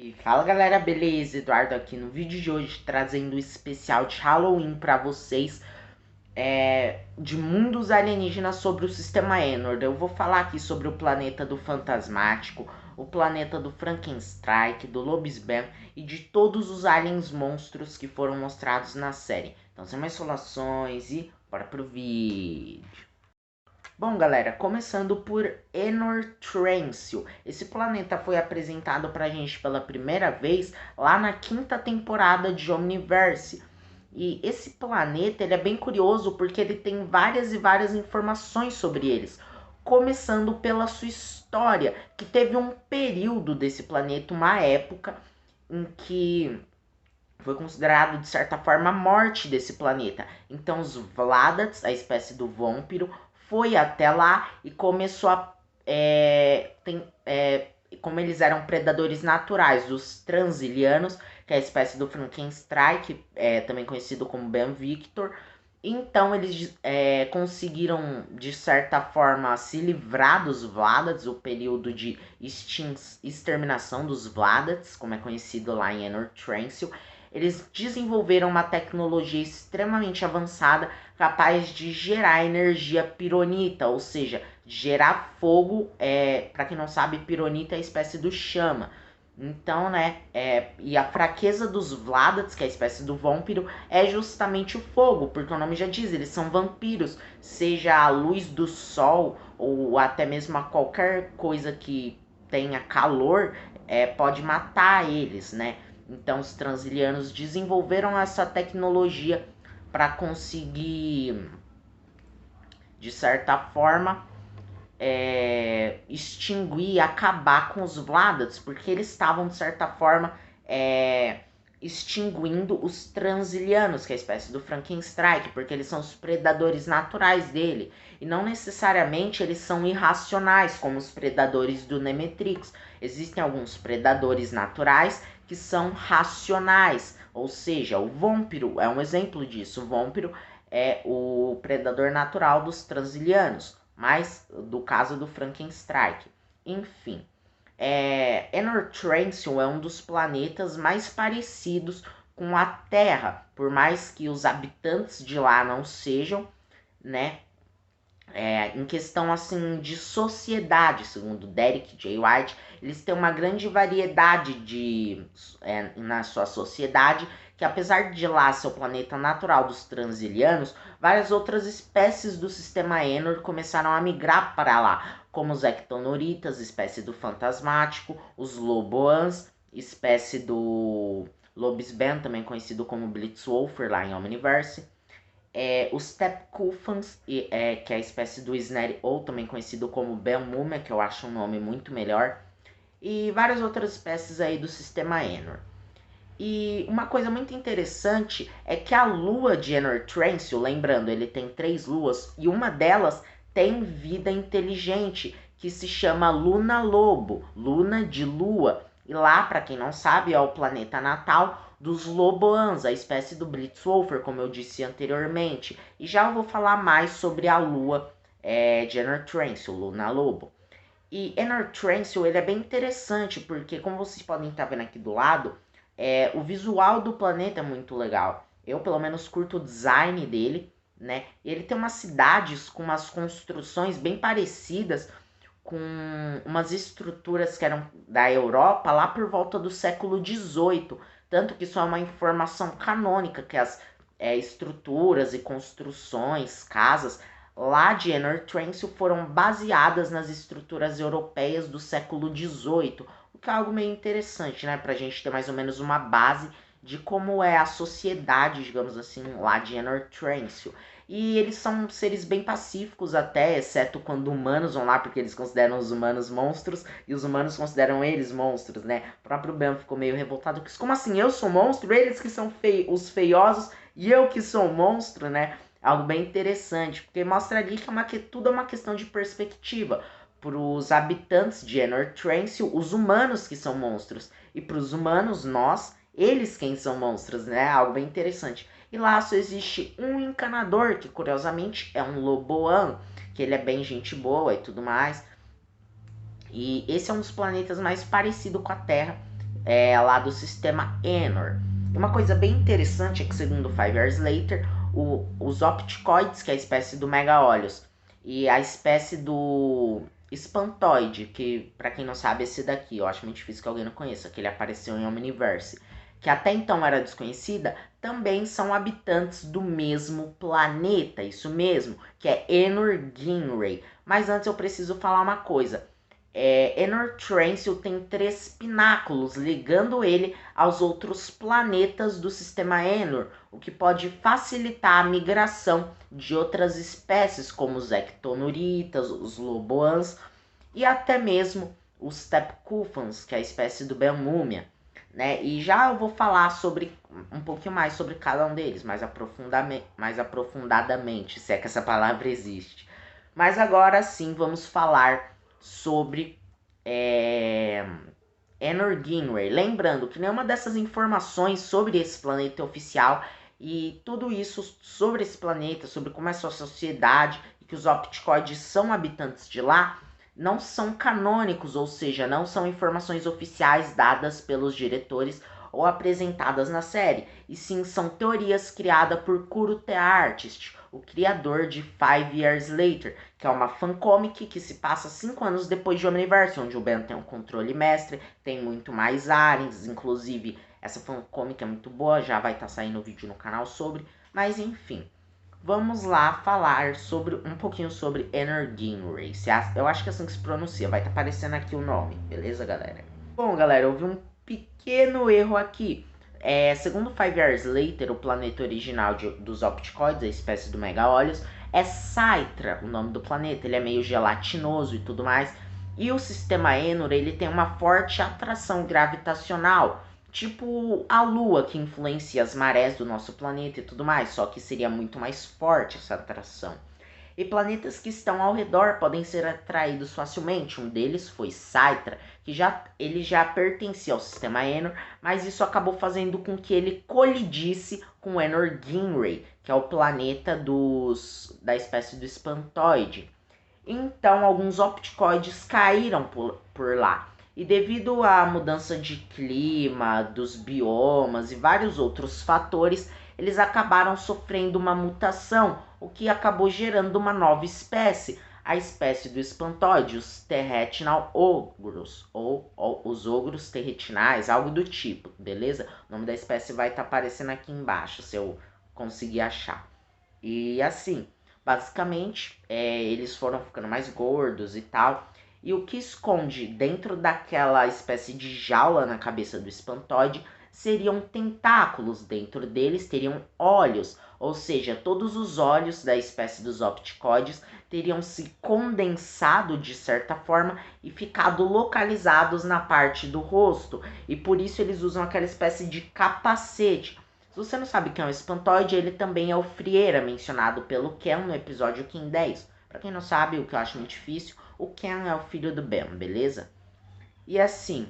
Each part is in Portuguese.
E fala galera, beleza? Eduardo aqui no vídeo de hoje trazendo o especial de Halloween pra vocês de mundos alienígenas sobre o sistema Enor. Eu vou falar aqui sobre o planeta do Fantasmático, o planeta do Frankenstrike, do Lobisbane e de todos os aliens monstros que foram mostrados na série. Então sem mais enrolações e bora pro vídeo. Bom, galera, começando por Enor Trencio. Esse planeta foi apresentado pra gente pela primeira vez lá na quinta temporada de Omniverse. E esse planeta ele é bem curioso porque ele tem várias e várias informações sobre eles. Começando pela sua história, que teve um período desse planeta, uma época em que foi considerado de certa forma a morte desse planeta. Então os Vladats, a espécie do vâmpiro, foi até lá e começou a como eles eram predadores naturais dos Transilianos, que é a espécie do Frankenstrike, também conhecido como Ben Victor. Então eles conseguiram, de certa forma, se livrar dos Vladats, o período de exterminação dos Vladats, como é conhecido lá em Enor Trencio. Eles desenvolveram uma tecnologia extremamente avançada capaz de gerar energia pironita, ou seja, gerar fogo. Para quem não sabe, pironita é a espécie do chama. Então, né, e a fraqueza dos Vladats, que é a espécie do vâmpiro, é justamente o fogo, porque o nome já diz, eles são vampiros, seja a luz do sol ou até mesmo a qualquer coisa que tenha calor, pode matar eles, né? Então os transilianos desenvolveram essa tecnologia para conseguir, de certa forma, extinguir, acabar com os Vladats, porque eles estavam, de certa forma, extinguindo os Transilianos, que é a espécie do Frankenstrike, porque eles são os predadores naturais dele, e não necessariamente eles são irracionais, como os predadores do Nemetrix. Existem alguns predadores naturais que são racionais, ou seja, o vâmpiro é um exemplo disso. O vâmpiro é o predador natural dos Transilianos, mas do caso do Frankenstrike. Enfim, Enor Trencio é um dos planetas mais parecidos com a Terra, por mais que os habitantes de lá não sejam, né? Em questão assim de sociedade, segundo Derek J. White, eles têm uma grande variedade na sua sociedade, que apesar de lá ser o planeta natural dos Transilianos, várias outras espécies do sistema Enor começaram a migrar para lá, como os Ectonoritas, espécie do Fantasmático, os Loboans, espécie do Lobisbane, também conhecido como Blitzwolfer lá em Omniverse, os Tepkufans, que é a espécie do Snare, ou também conhecido como Belmume, que eu acho um nome muito melhor, e várias outras espécies aí do sistema Enor. E uma coisa muito interessante é que a lua de Enor Trencio, lembrando, ele tem 3 luas, e uma delas tem vida inteligente, que se chama Luna Lobo, luna de lua. E lá, para quem não sabe, é o planeta natal dos Loboans, a espécie do Blitzwolfer, como eu disse anteriormente. E já eu vou falar mais sobre a lua de Enor Trencio, Luna Lobo. E Enor Trencio, ele é bem interessante, porque como vocês podem estar vendo aqui do lado, o visual do planeta é muito legal. Eu, pelo menos, curto o design dele, né? Ele tem umas cidades com umas construções bem parecidas com umas estruturas que eram da Europa lá por volta do século XVIII. Tanto que isso é uma informação canônica, que as estruturas e construções, casas lá de Enor Trencio foram baseadas nas estruturas europeias do século XVIII, o que é algo meio interessante, né? Pra gente ter mais ou menos uma base de como é a sociedade, digamos assim, lá de Enor Trencio. E eles são seres bem pacíficos até, exceto quando humanos vão lá, porque eles consideram os humanos monstros e os humanos consideram eles monstros, né? O próprio Ben ficou meio revoltado, porque como assim, eu sou monstro, eles que são os feiosos e eu que sou monstro, né? Algo bem interessante, porque mostra ali que tudo é uma questão de perspectiva. Para os habitantes de Enor Trencio, os humanos que são monstros, e para os humanos, nós, eles quem são monstros, né? Algo bem interessante. E lá só existe um encanador, que curiosamente é um Loboan, que ele é bem gente boa e tudo mais. E esse é um dos planetas mais parecido com a Terra. lá do sistema Enor. Uma coisa bem interessante é que, segundo Five Years Later, os Opticoides, que é a espécie do Mega-Olhos, e a espécie do Espantoide, que, pra quem não sabe, esse daqui, eu acho muito difícil que alguém não conheça, que ele apareceu em Omniverse, que até então era desconhecida, também são habitantes do mesmo planeta, isso mesmo, que é Enor Ginray. Mas antes eu preciso falar uma coisa. Enor Transil tem 3 pináculos, ligando ele aos outros planetas do sistema Enor, o que pode facilitar a migração de outras espécies, como os Ectonuritas, os Loboans e até mesmo os Tepkufans, que é a espécie do Belmúmia. Né? E já eu vou falar sobre um pouquinho mais sobre cada um deles, mais aprofundadamente, se é que essa palavra existe. Mas agora sim vamos falar sobre Enor Ginray. Lembrando que nenhuma dessas informações sobre esse planeta é oficial, e tudo isso sobre esse planeta, sobre como é a sua sociedade e que os Opticoides são habitantes de lá, não são canônicos, ou seja, não são informações oficiais dadas pelos diretores ou apresentadas na série, e sim são teorias criadas por Kuro The Artist, o criador de Five Years Later, que é uma fancomic que se passa 5 anos depois de Omniverse, onde o Ben tem um controle mestre, tem muito mais aliens, inclusive essa fancomic é muito boa, já vai estar saindo vídeo no canal sobre, mas enfim. Vamos lá falar sobre um pouquinho sobre Enor Ginray. Eu acho que é assim que se pronuncia, vai estar aparecendo aqui o nome, beleza, galera? Bom, galera, houve um pequeno erro aqui. Segundo Five Years Later, o planeta original dos Opticoides, a espécie do Mega-Olhos, é Saitra, o nome do planeta. Ele é meio gelatinoso e tudo mais. E o sistema Enor, ele tem uma forte atração gravitacional, tipo a Lua, que influencia as marés do nosso planeta e tudo mais, só que seria muito mais forte essa atração. E planetas que estão ao redor podem ser atraídos facilmente. Um deles foi Saitra, que ele já pertencia ao sistema Enor, mas isso acabou fazendo com que ele colidisse com Enor Ginray, que é o planeta da espécie do Espantoide. Então, alguns opticoides caíram por lá. E devido à mudança de clima, dos biomas e vários outros fatores, eles acabaram sofrendo uma mutação, o que acabou gerando uma nova espécie, a espécie do espantoide, os Terretinal ogros, ou os ogros terretinais, algo do tipo, beleza? O nome da espécie vai estar aparecendo aqui embaixo, se eu conseguir achar. E assim, basicamente, eles foram ficando mais gordos e tal. E o que esconde dentro daquela espécie de jaula na cabeça do espantoide seriam tentáculos. Dentro deles teriam olhos, ou seja, todos os olhos da espécie dos opticoides teriam se condensado de certa forma e ficado localizados na parte do rosto. E por isso eles usam aquela espécie de capacete. Se você não sabe quem é o espantoide, ele também é o Frieira, mencionado pelo Ken no episódio Ken 10. Pra quem não sabe, o que eu acho muito difícil, o Ken é o filho do Ben, beleza? E assim,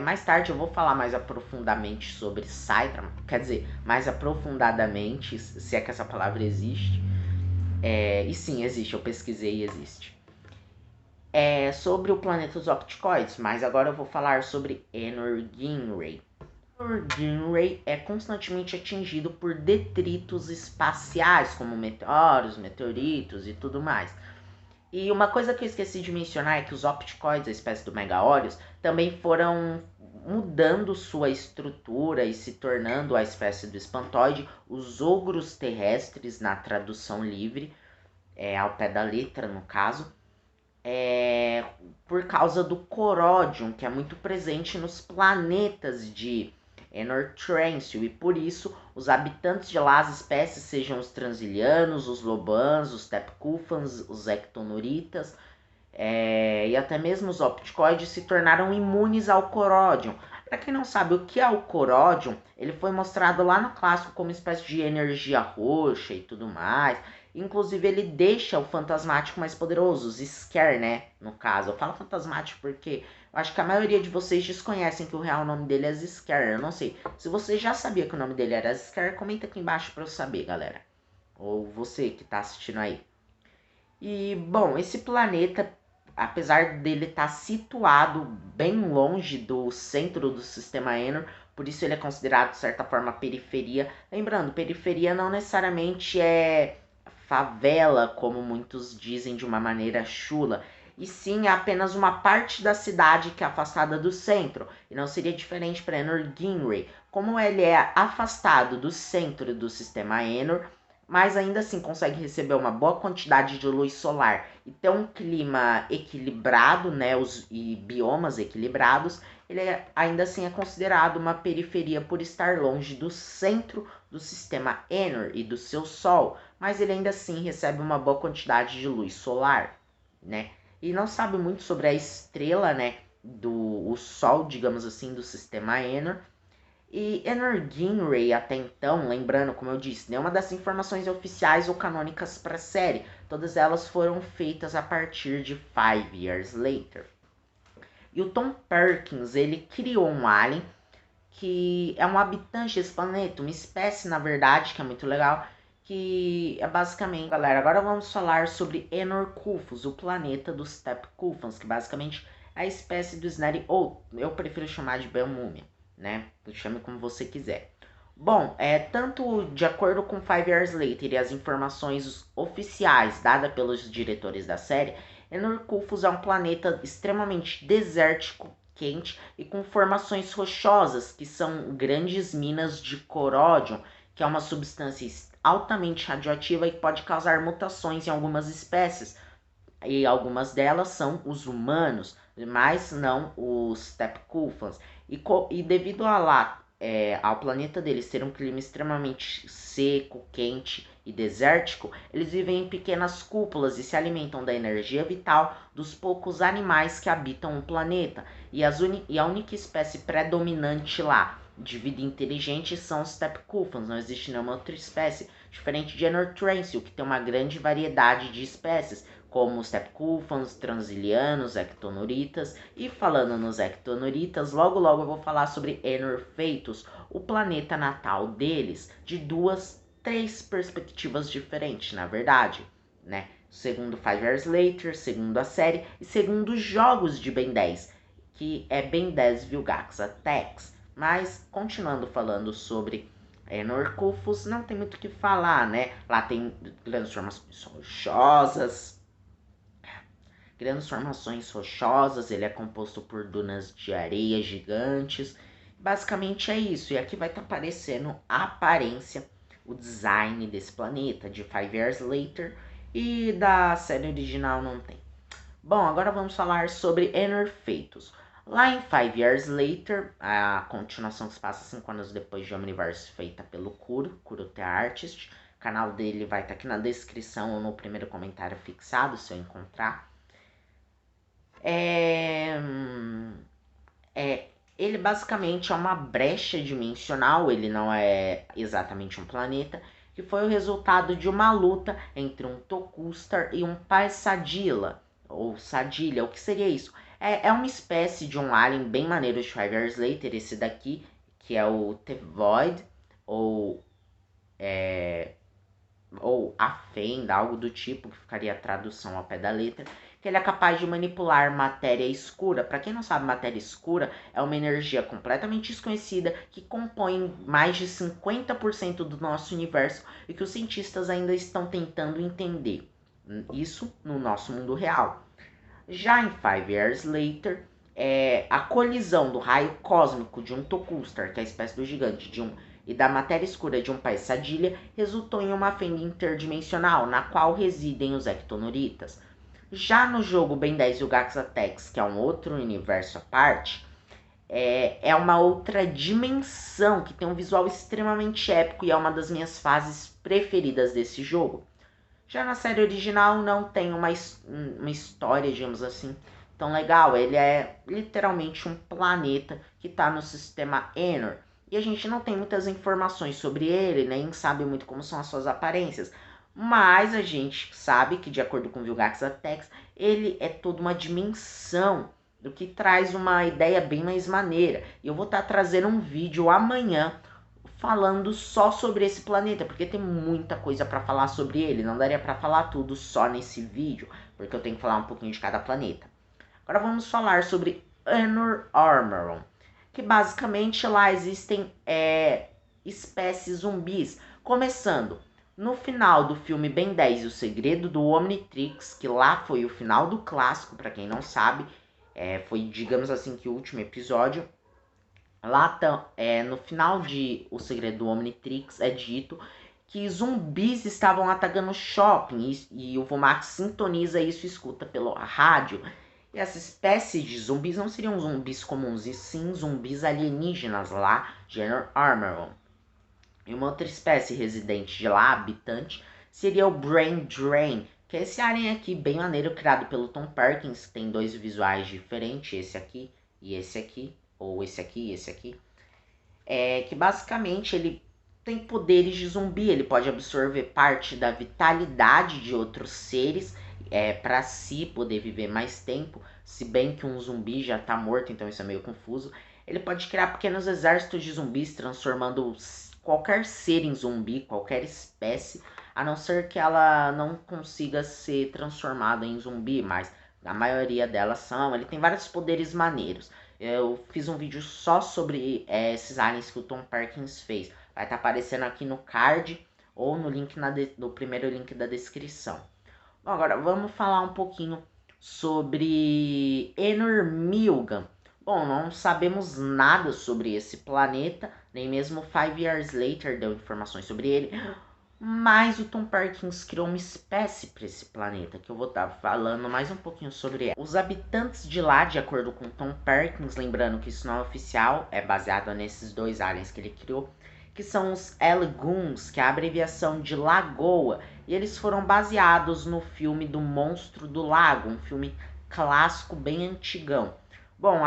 mais tarde eu vou falar mais aprofundadamente sobre Saitra, quer dizer, mais aprofundadamente, se é que essa palavra existe. E sim, existe, eu pesquisei e existe. Sobre o planeta dos Opticoides, mas agora eu vou falar sobre Enor Ginray. Enor Ginray é constantemente atingido por detritos espaciais, como meteoros, meteoritos e tudo mais. E uma coisa que eu esqueci de mencionar é que os Opticoides, a espécie do Mega-Olhos, também foram mudando sua estrutura e se tornando a espécie do espantoide, os ogros terrestres, na tradução livre, ao pé da letra no caso, por causa do coródium, que é muito presente nos planetas de Enor Transil, e por isso os habitantes de lá, as espécies, sejam os Transilianos, os Lobans, os Tepkufans, os Ectonuritas, e até mesmo os Opticoides se tornaram imunes ao coródium. Para quem não sabe o que é o coródium, ele foi mostrado lá no clássico como espécie de energia roxa e tudo mais. Inclusive, ele deixa o fantasmático mais poderoso, os Scare, né? No caso, eu falo fantasmático porque eu acho que a maioria de vocês desconhecem que o real nome dele é Scare. Eu não sei. Se você já sabia que o nome dele era Scare, comenta aqui embaixo pra eu saber, galera. Ou você que tá assistindo aí. E, bom, esse planeta, apesar dele estar situado bem longe do centro do sistema Enor, por isso ele é considerado de certa forma periferia. Lembrando, periferia não necessariamente é favela, como muitos dizem de uma maneira chula, e sim é apenas uma parte da cidade que é afastada do centro, e não seria diferente para Enor Ginray. Como ele é afastado do centro do sistema Enor, mas ainda assim consegue receber uma boa quantidade de luz solar e ter um clima equilibrado, né, e biomas equilibrados, ele ainda assim é considerado uma periferia por estar longe do centro do sistema Enor e do seu Sol, mas ele ainda assim recebe uma boa quantidade de luz solar, né? E não sabe muito sobre a estrela, né, o Sol, digamos assim, do sistema Enor. E Enor Ginray, até então, lembrando, como eu disse, nenhuma das informações oficiais ou canônicas para a série. Todas elas foram feitas a partir de 5 Years Later. E o Tom Perkins, ele criou um alien que é um habitante desse planeta, uma espécie, na verdade, que é muito legal, que é basicamente... Galera, agora vamos falar sobre Enor Kufus, o planeta dos Steppe Kufans, que basicamente é a espécie do Snarry, ou eu prefiro chamar de Belmúmia, né? Chame como você quiser. Bom, tanto de acordo com 5 Years Later e as informações oficiais dadas pelos diretores da série, Enor Kufus é um planeta extremamente desértico, quente e com formações rochosas, que são grandes minas de coródion, que é uma substância altamente radioativa e pode causar mutações em algumas espécies, e algumas delas são os humanos, mas não os Steppe Kufans. E devido ao planeta deles ter um clima extremamente seco, quente e desértico, eles vivem em pequenas cúpulas e se alimentam da energia vital dos poucos animais que habitam o planeta. E a única espécie predominante lá de vida inteligente são os Steppe Kufans. Não existe nenhuma outra espécie, diferente de Enor Transil, que tem uma grande variedade de espécies, como os Steppe Kufans, Transilianos, Ectonuritas. E falando nos Ectonuritas, logo eu vou falar sobre Enor Feitos, o planeta natal deles, de três perspectivas diferentes, na verdade, né? Segundo 5 Years Later, segundo a série e segundo os jogos de Ben 10, que é Ben 10 Vilgax Attacks. Mas, continuando falando sobre Enor Kufus, não tem muito o que falar, né? Lá tem grandes formações rochosas, ele é composto por dunas de areia gigantes. Basicamente é isso, e aqui vai estar aparecendo a aparência, o design desse planeta, de 5 Years Later, e da série original não tem. Bom, agora vamos falar sobre Enor Feitos. Lá em 5 Years Later, a continuação que se passa 5 anos depois de Omniverse, feita pelo Kuro The Artist. O canal dele vai estar aqui na descrição ou no primeiro comentário fixado, se eu encontrar. Ele basicamente é uma brecha dimensional, ele não é exatamente um planeta, que foi o resultado de uma luta entre um Tokustar e um Passadilla, ou Sadilha. O que seria isso? É uma espécie de um alien bem maneiro de 5 Years Later, esse daqui, que é o The Void, ou a Fenda, algo do tipo, que ficaria a tradução ao pé da letra, que ele é capaz de manipular matéria escura. Para quem não sabe, matéria escura é uma energia completamente desconhecida que compõe mais de 50% do nosso universo e que os cientistas ainda estão tentando entender. Isso no nosso mundo real. Já em 5 Years Later, a colisão do raio cósmico de um Tokustar, que é a espécie do gigante, e da matéria escura de um Passadilha resultou em uma fenda interdimensional, na qual residem os Ectonuritas. Já no jogo Ben 10 e o Gax Attacks, que é um outro universo à parte, é uma outra dimensão que tem um visual extremamente épico e é uma das minhas fases preferidas desse jogo. Já na série original não tem uma história, digamos assim, tão legal. Ele é literalmente um planeta que está no sistema Enor. E a gente não tem muitas informações sobre ele, nem sabe muito como são as suas aparências. Mas a gente sabe que, de acordo com Vilgax Attacks, ele é toda uma dimensão, do que traz uma ideia bem mais maneira. E eu vou estar trazendo um vídeo amanhã falando só sobre esse planeta, porque tem muita coisa para falar sobre ele. Não daria para falar tudo só nesse vídeo, porque eu tenho que falar um pouquinho de cada planeta. Agora vamos falar sobre Anor Armoron, que basicamente lá existem espécies zumbis, começando no final do filme Ben 10 e o Segredo do Omnitrix, que lá foi o final do clássico, para quem não sabe, foi, digamos assim, que o último episódio. Lá no final de O Segredo do Omnitrix é dito que zumbis estavam atacando shopping e o Vomax sintoniza isso e escuta pelo rádio. E essa espécie de zumbis não seriam zumbis comuns, e sim zumbis alienígenas lá, General Armoron. E uma outra espécie residente de lá, habitante, seria o Brain Drain, que é esse alien aqui, bem maneiro, criado pelo Tom Perkins, que tem dois visuais diferentes, esse aqui e esse aqui, ou esse aqui e esse aqui. Que basicamente ele tem poderes de zumbi, ele pode absorver parte da vitalidade de outros seres para si poder viver mais tempo, se bem que um zumbi já está morto, então isso é meio confuso. Ele pode criar pequenos exércitos de zumbis, transformando qualquer ser em zumbi, qualquer espécie, a não ser que ela não consiga ser transformada em zumbi, mas a maioria delas são. Ele tem vários poderes maneiros. Eu fiz um vídeo só sobre esses aliens que o Tom Perkins fez. Vai estar aparecendo aqui no card ou no link no primeiro link da descrição. Bom, agora vamos falar um pouquinho sobre Enor Milgan. Bom, não sabemos nada sobre esse planeta, nem mesmo 5 Years Later deu informações sobre ele. Mas o Tom Perkins criou uma espécie para esse planeta, que eu vou estar falando mais um pouquinho sobre ela. Os habitantes de lá, de acordo com Tom Perkins, lembrando que isso não é oficial, é baseado nesses dois aliens que ele criou, que são os Elgoons, que é a abreviação de Lagoa, e eles foram baseados no filme do Monstro do Lago, um filme clássico bem antigão. Bom,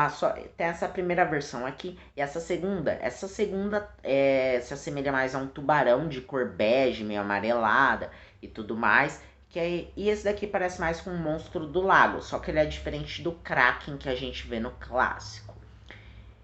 tem essa primeira versão aqui e essa segunda. Essa segunda se assemelha mais a um tubarão de cor bege, meio amarelada e tudo mais. E esse daqui parece mais com um monstro do lago, só que ele é diferente do Kraken que a gente vê no clássico.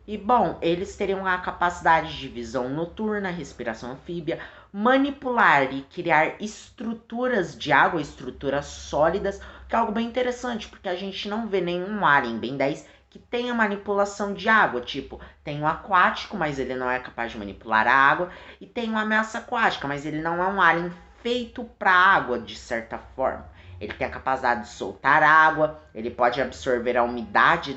E bom, eles teriam a capacidade de visão noturna, respiração anfíbia, manipular e criar estruturas de água, estruturas sólidas, que é algo bem interessante, porque a gente não vê nenhum alien Ben 10 que tenha manipulação de água, tipo, tem um aquático, mas ele não é capaz de manipular a água, e tem uma ameaça aquática, mas ele não é um alien feito para água, de certa forma. Ele tem a capacidade de soltar água, ele pode absorver a umidade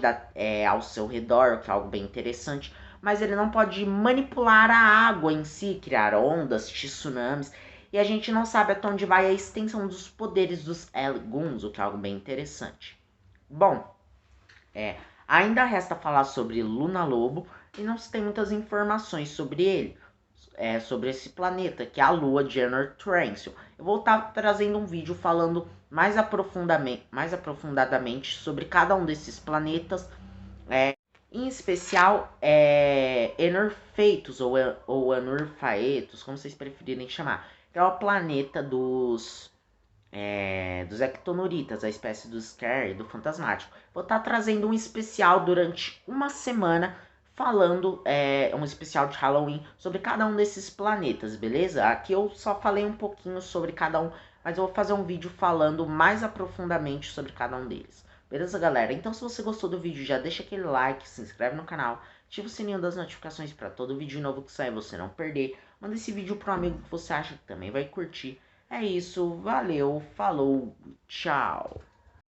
ao seu redor, o que é algo bem interessante, mas ele não pode manipular a água em si, criar ondas, tsunamis, e a gente não sabe até onde vai a extensão dos poderes dos Elgoons, o que é algo bem interessante. Bom, ainda resta falar sobre Luna Lobo e não se tem muitas informações sobre ele, sobre esse planeta, que é a lua de Enor Trencio. Eu vou estar trazendo um vídeo falando mais aprofundadamente sobre cada um desses planetas, em especial Enor Feitos ou Enor Faetos, como vocês preferirem chamar, que é o planeta dos ectonoritas, a espécie do Scare e do Fantasmático. Vou estar trazendo um especial durante uma semana, falando um especial de Halloween sobre cada um desses planetas, beleza? Aqui eu só falei um pouquinho sobre cada um, mas eu vou fazer um vídeo falando mais aprofundadamente sobre cada um deles. Beleza, galera? Então, se você gostou do vídeo, já deixa aquele like, se inscreve no canal, ativa o sininho das notificações para todo vídeo novo que sair você não perder. Manda esse vídeo para um amigo que você acha que também vai curtir. É isso, valeu, falou, tchau.